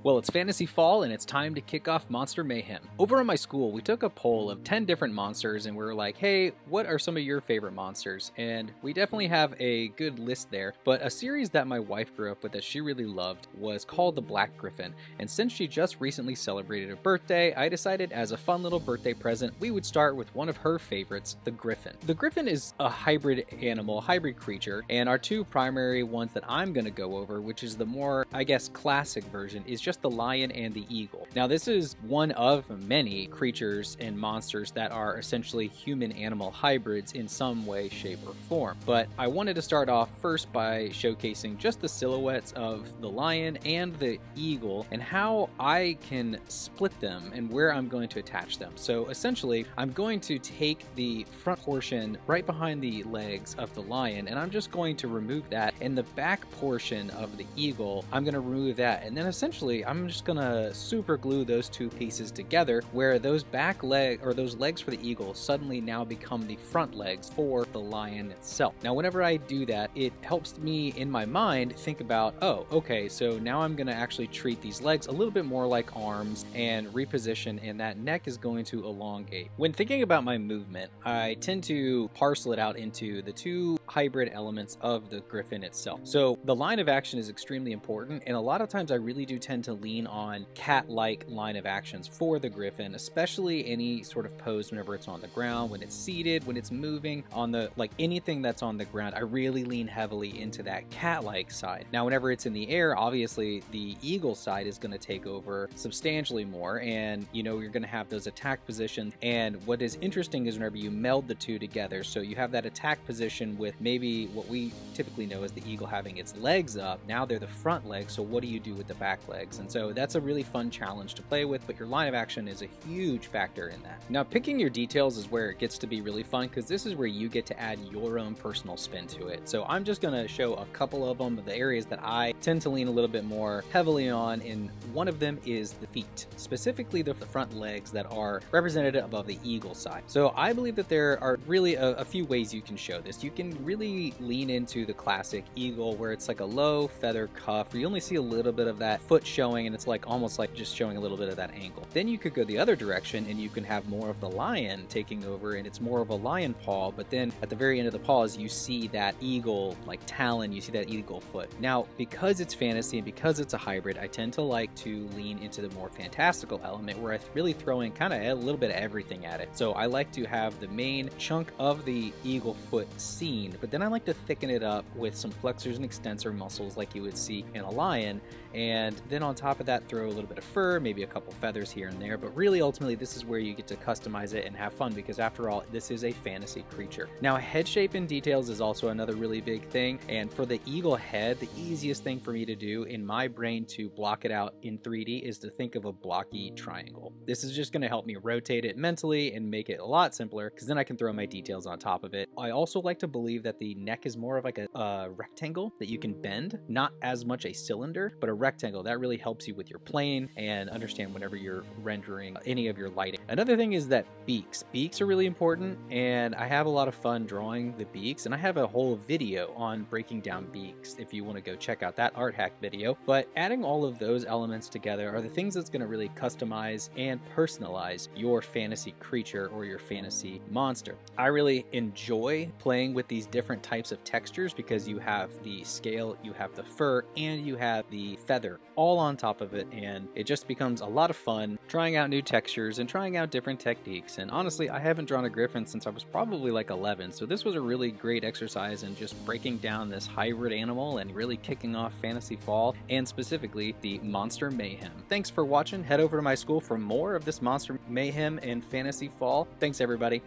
Well, it's Fantasy Fall and it's time to kick off Monster Mayhem. Over at my school, we took a poll of 10 different monsters and we were like, hey, what are some of your favorite monsters? And we definitely have a good list there, but a series that my wife grew up with that she really loved was called the Black Gryphon. And since she just recently celebrated a birthday, I decided as a fun little birthday present, we would start with one of her favorites, the Gryphon. The Gryphon is a hybrid animal, hybrid creature, and our two primary ones that I'm going to go over, which is the more, I guess, classic version, is just the lion and the eagle. Now, this is one of many creatures and monsters that are essentially human-animal hybrids in some way, shape, or form. But I wanted to start off first by showcasing just the silhouettes of the lion and the eagle and how I can split them and where I'm going to attach them. So essentially, I'm going to take the front portion right behind the legs of the lion and I'm just going to remove that, and the back portion of the eagle, I'm going to remove that, and then essentially I'm just gonna super glue those two pieces together where those back leg or those legs for the eagle suddenly now become the front legs for the lion itself. Now whenever I do that, it helps me in my mind think about, oh, okay, so now I'm gonna actually treat these legs a little bit more like arms and reposition, and that neck is going to elongate. When thinking about my movement, I tend to parcel it out into the two hybrid elements of the Gryphon itself. So the line of action is extremely important, and a lot of times I really do tend to lean on cat-like line of actions for the Gryphon, especially any sort of pose whenever it's on the ground, when it's seated, when it's moving on the, like anything that's on the ground, I really lean heavily into that cat-like side. Now, whenever it's in the air, obviously the eagle side is going to take over substantially more, and you know, you're going to have those attack positions. And what is interesting is whenever you meld the two together, so you have that attack position with maybe what we typically know as the eagle having its legs up, now they're the front legs, so what do you do with the back legs? And so that's a really fun challenge to play with, but your line of action is a huge factor in that. Now, picking your details is where it gets to be really fun, because this is where you get to add your own personal spin to it. So I'm just going to show a couple of them, the areas that I tend to lean a little bit more heavily on, and one of them is the feet, specifically the front legs that are represented above the eagle side. So I believe that there are really a few ways you can show this. You can really lean into the classic eagle where it's like a low feather cuff, where you only see a little bit of that foot showing, and it's like almost like just showing a little bit of that angle. Then you could go the other direction and you can have more of the lion taking over, and it's more of a lion paw, but then at the very end of the paws you see that eagle like talon, you see that eagle foot. Now, because it's fantasy and because it's a hybrid, I tend to like to lean into the more fantastical element where I really throw in kind of a little bit of everything at it. So I like to have the main chunk of the eagle foot seen, but then I like to thicken it up with some flexors and extensor muscles like you would see in a lion, and then on top of that throw a little bit of fur, maybe a couple feathers here and there. But really ultimately this is where you get to customize it and have fun, because after all, this is a fantasy creature. Now, head shape and details is also another really big thing, and for the eagle head, the easiest thing for me to do in my brain to block it out in 3D is to think of a blocky triangle. This is just going to help me rotate it mentally and make it a lot simpler, because then I can throw my details on top of it. I also like to believe that the neck is more of like a rectangle that you can bend, not as much a cylinder, but a rectangle. That really helps you with your plane and understand whenever you're rendering any of your lighting. Another thing is that beaks. Beaks are really important, and I have a lot of fun drawing the beaks, and I have a whole video on breaking down beaks if you want to go check out that art hack video. But adding all of those elements together are the things that's going to really customize and personalize your fantasy creature or your fantasy monster. I really enjoy playing with these different types of textures because you have the scale, you have the fur, and you have the feather all on top of it, and it just becomes a lot of fun trying out new textures and trying out different techniques. And honestly, I haven't drawn a Gryphon since I was probably like 11, so this was a really great exercise in just breaking down this hybrid animal and really kicking off Fantasy Fall, and specifically the Monster Mayhem. Thanks for watching. Head over to my school for more of this Monster Mayhem and Fantasy Fall. Thanks, everybody.